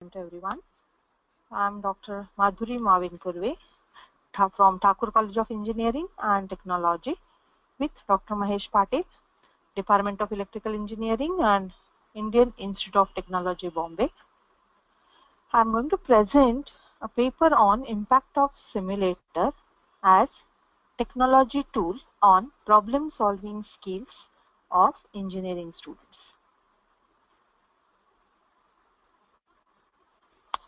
To everyone. I'm Dr. Madhuri Mavin Kurve from Thakur College of Engineering and Technology with Dr. Mahesh Patil, Department of Electrical Engineering and Indian Institute of Technology, Bombay. I'm going to present a paper on impact of simulator as technology tool on problem solving skills of engineering students.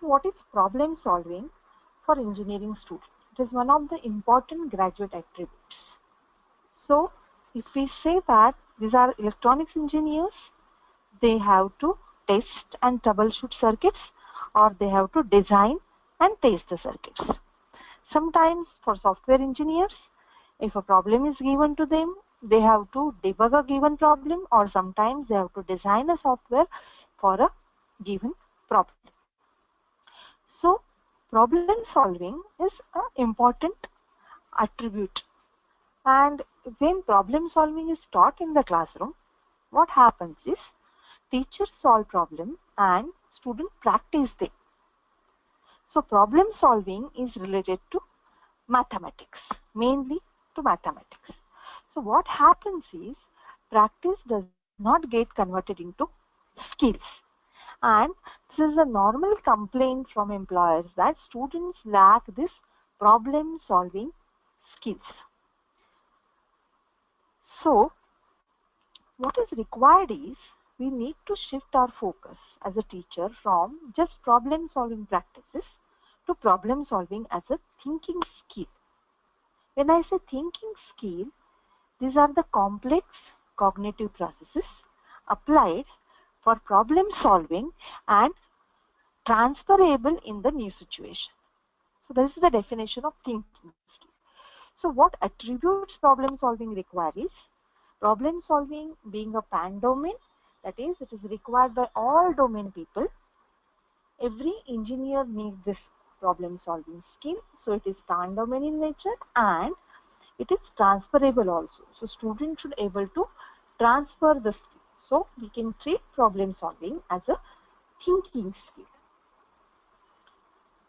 So what is problem solving for engineering students? It is one of the important graduate attributes. So if we say that these are electronics engineers, they have to test and troubleshoot circuits, or they have to design and test the circuits. Sometimes for software engineers, if a problem is given to them, they have to debug a given problem, or sometimes they have to design a software for a given problem. So problem solving is an important attribute, and when problem solving is taught in the classroom, what happens is teachers solve problem and student practice them. So problem solving is related to mathematics, mainly to mathematics. So what happens is practice does not get converted into skills. And this is a normal complaint from employers that students lack this problem solving skills. So what is required is we need to shift our focus as a teacher from just problem solving practices to problem solving as a thinking skill. When I say thinking skill, these are the complex cognitive processes applied for problem solving and transferable in the new situation. So this is the definition of thinking skill. So what attributes problem solving require is problem solving being a pan domain, that is, it is required by all domain people. Every engineer needs this problem solving skill, so it is pan domain in nature and it is transferable also. So students should able to transfer the skill. So we can treat problem solving as a thinking skill.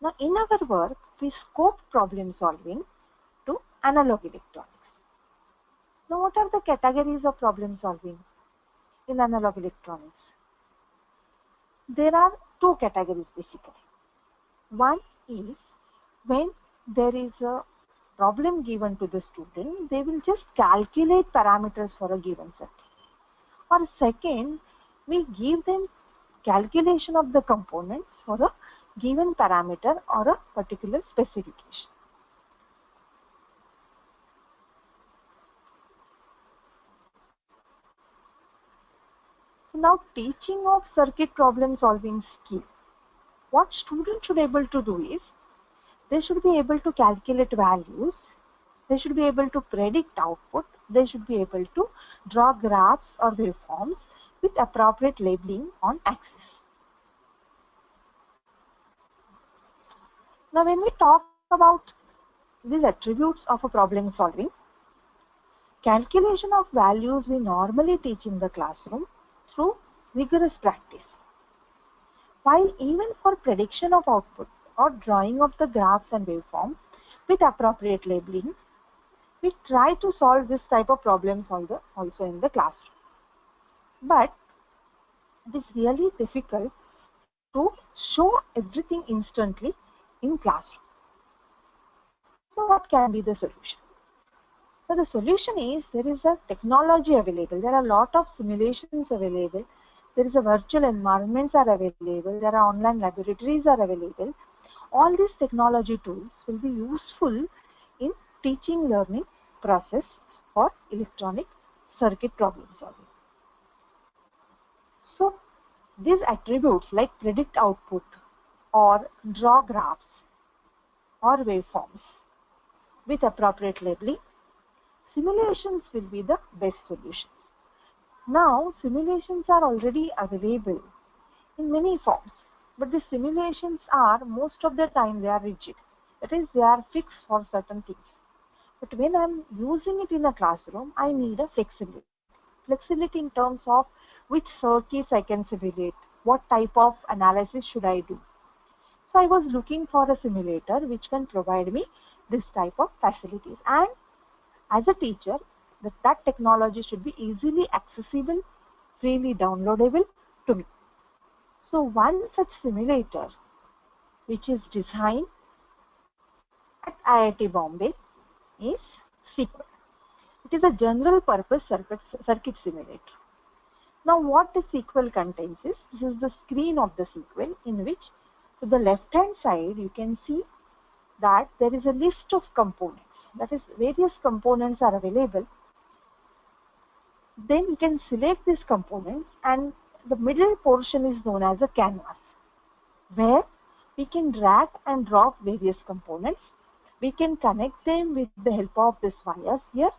Now in our work, we scope problem solving to analog electronics. Now what are the categories of problem solving in analog electronics? There are two categories basically. One is when there is a problem given to the student, they will just calculate parameters for a given circuit. Or second, we give them calculation of the components for a given parameter or a particular specification. So now teaching of circuit problem solving skill. What students should able to do is they should be able to calculate values, they should be able to predict output, they should be able to draw graphs or waveforms with appropriate labeling on axis. Now when we talk about these attributes of a problem solving, calculation of values we normally teach in the classroom through rigorous practice. While even for prediction of output or drawing of the graphs and waveform with appropriate labeling, we try to solve this type of problems also in the classroom. But it is really difficult to show everything instantly in classroom. So what can be the solution? So the solution is there is a technology available. There are a lot of simulations available. There is a virtual environments are available. There are online laboratories are available. All these technology tools will be useful in teaching learning process for electronic circuit problem solving. So these attributes like predict output or draw graphs or waveforms with appropriate labeling, simulations will be the best solutions. Now simulations are already available in many forms, but the simulations are most of the time they are rigid. That is, they are fixed for certain things. But when I am using it in a classroom, I need a flexibility. Flexibility in terms of which circuits I can simulate, what type of analysis should I do. So I was looking for a simulator which can provide me this type of facilities. And as a teacher, that technology should be easily accessible, freely downloadable to me. So one such simulator which is designed at IIT Bombay is SQL. It is a general purpose circuit simulator. Now what the SQL contains is, this is the screen of the SQL, in which to the left hand side you can see that there is a list of components, that is various components are available. Then you can select these components, and the middle portion is known as a canvas, where we can drag and drop various components. We can connect them with the help of these wires here,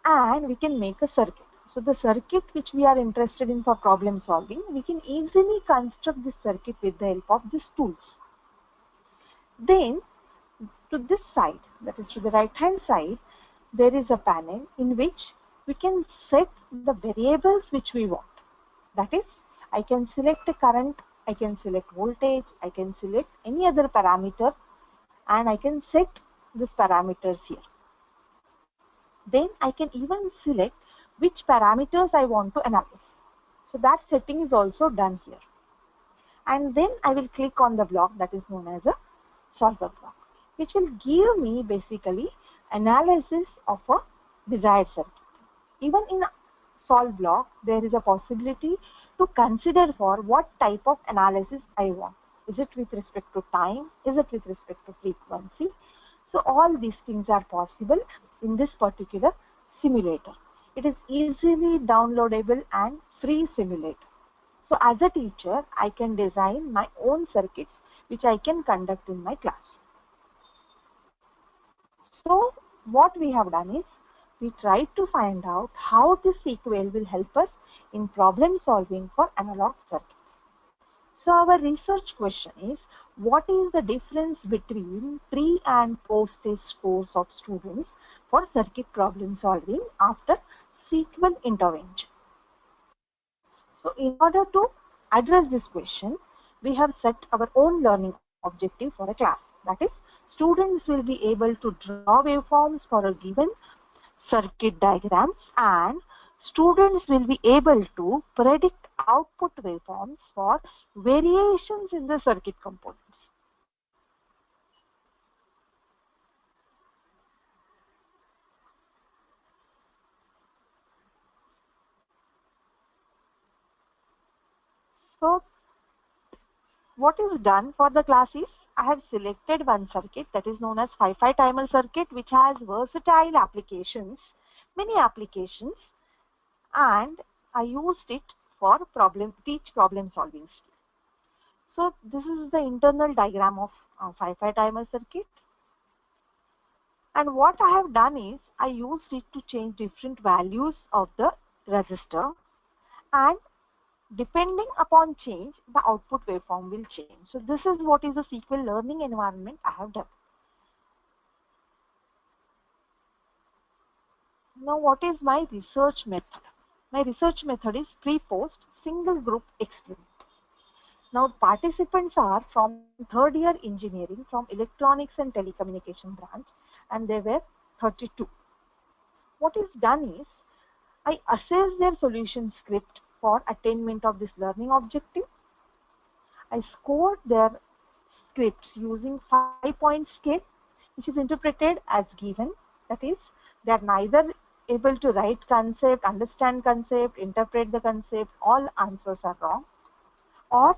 and we can make a circuit. So the circuit which we are interested in for problem solving, we can easily construct this circuit with the help of these tools. Then to this side, that is to the right hand side, there is a panel in which we can set the variables which we want. That is, I can select a current, I can select voltage, I can select any other parameter, and I can set these parameters here. Then I can even select which parameters I want to analyze. So that setting is also done here. And then I will click on the block that is known as a solver block, which will give me basically analysis of a desired circuit. Even in a solve block, there is a possibility to consider for what type of analysis I want. Is it with respect to time? Is it with respect to frequency? So all these things are possible in this particular simulator. It is easily downloadable and free simulator. So as a teacher, I can design my own circuits which I can conduct in my classroom. So what we have done is, we tried to find out how this SQL will help us in problem solving for analog circuits. So our research question is, what is the difference between pre and post test scores of students for circuit problem solving after SQL intervention? So in order to address this question, we have set our own learning objective for a class. That is, students will be able to draw waveforms for a given circuit diagrams, and students will be able to predict output waveforms for variations in the circuit components. So what is done for the class is, I have selected one circuit that is known as 5-5 timer circuit, which has versatile applications, many applications, and I used it for teach problem solving skill. So this is the internal diagram of 5-5 timer circuit. And what I have done is, I used it to change different values of the resistor, and depending upon change, the output waveform will change. So this is what is the SQL learning environment I have done. Now what is my research method? My research method is pre-post single group experiment. Now participants are from third year engineering from electronics and telecommunication branch, and they were 32. What is done is, I assess their solution script for attainment of this learning objective. I scored their scripts using 5-point scale, which is interpreted as given. That is, they are neither able to write concept, understand concept, interpret the concept, all answers are wrong, or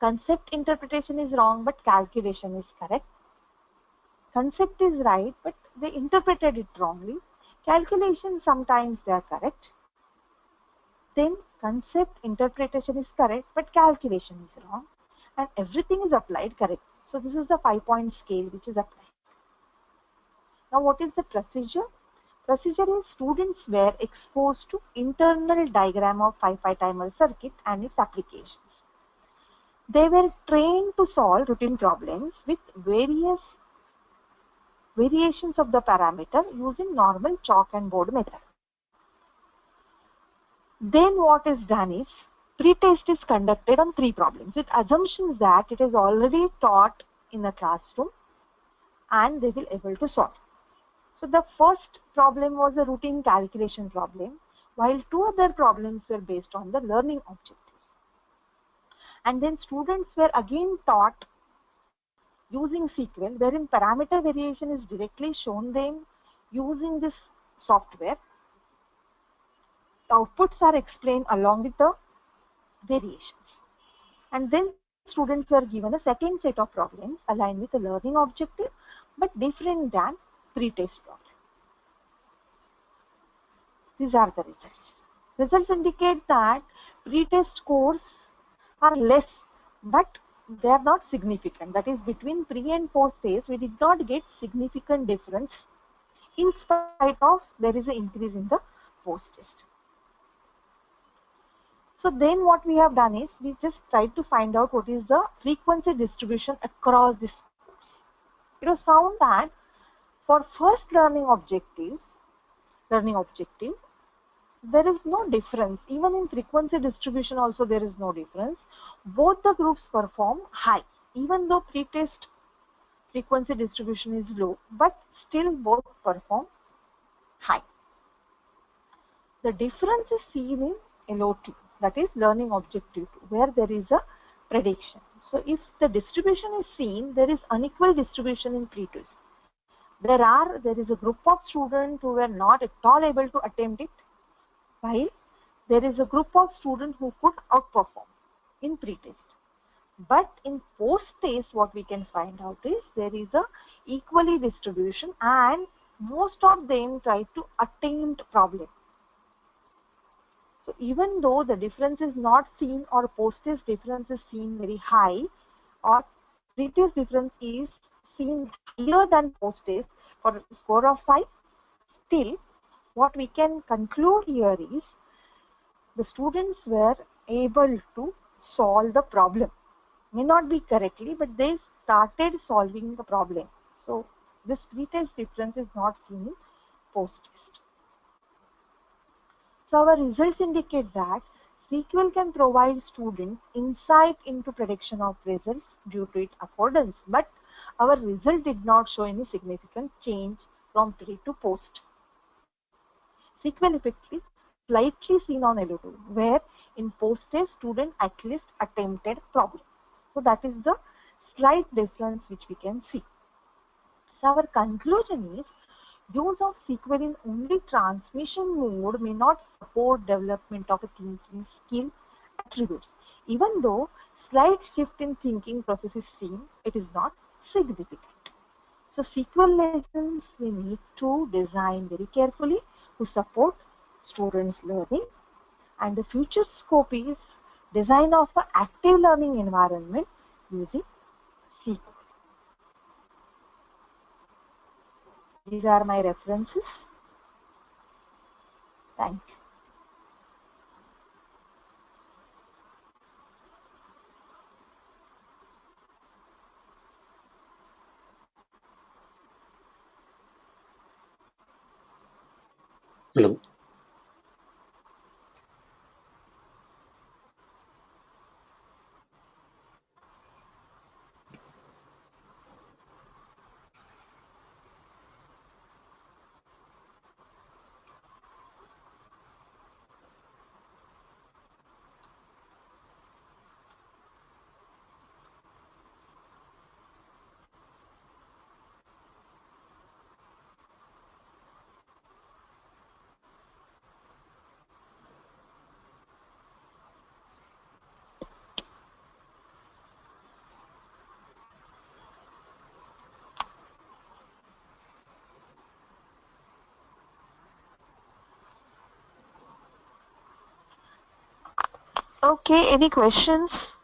concept interpretation is wrong but calculation is correct. Concept is right but they interpreted it wrongly. Calculation sometimes they are correct. Then concept interpretation is correct but calculation is wrong, and everything is applied correct. So this is the 5-point scale which is applied. Now what is the procedure? Procedure is, students were exposed to internal diagram of 5-5 timer circuit and its applications. They were trained to solve routine problems with various variations of the parameter using normal chalk and board method. Then what is done is, Pre-test is conducted on 3 problems with assumptions that it is already taught in the classroom and they will able to solve. So the first problem was a routine calculation problem, while 2 other problems were based on the learning objectives. And then students were again taught using SQL, wherein parameter variation is directly shown them using this software. The outputs are explained along with the variations. And then students were given a second set of problems aligned with the learning objective but different than pre-test problem. These are the results. Results indicate that pre-test scores are less, but they are not significant. That is, between pre and post test, we did not get significant difference in spite of there is an increase in the post test. So then what we have done is we just tried to find out what is the frequency distribution across the scores. It was found that for first learning objective, there is no difference. Even in frequency distribution also there is no difference. Both the groups perform high, even though pre-test frequency distribution is low, but still both perform high. The difference is seen in LO2, that is learning objective 2, where there is a prediction. So if the distribution is seen, there is unequal distribution in pre-test. There is a group of students who were not at all able to attempt it, while there is a group of students who could outperform in pre-test. But in post-test, what we can find out is there is a equally distribution and most of them try to attempt problem. So even though the difference is not seen or post-test difference is seen very high or pre-test difference is seen higher than post-test for a score of 5, still what we can conclude here is the students were able to solve the problem. May not be correctly, but they started solving the problem. So this pre-test difference is not seen in post-test. So our results indicate that SQL can provide students insight into prediction of results due to its affordance, but our result did not show any significant change from pre to post. SQL effect is slightly seen on LO2, where in post-test student at least attempted problem. So that is the slight difference which we can see. So our conclusion is use of SQL in only transmission mode may not support development of a thinking skill attributes. Even though slight shift in thinking process is seen, it is not significant. So SQL lessons we need to design very carefully to support students' learning, and the future scope is design of an active learning environment using SQL. These are my references. Thank you. Hello. Okay, any questions?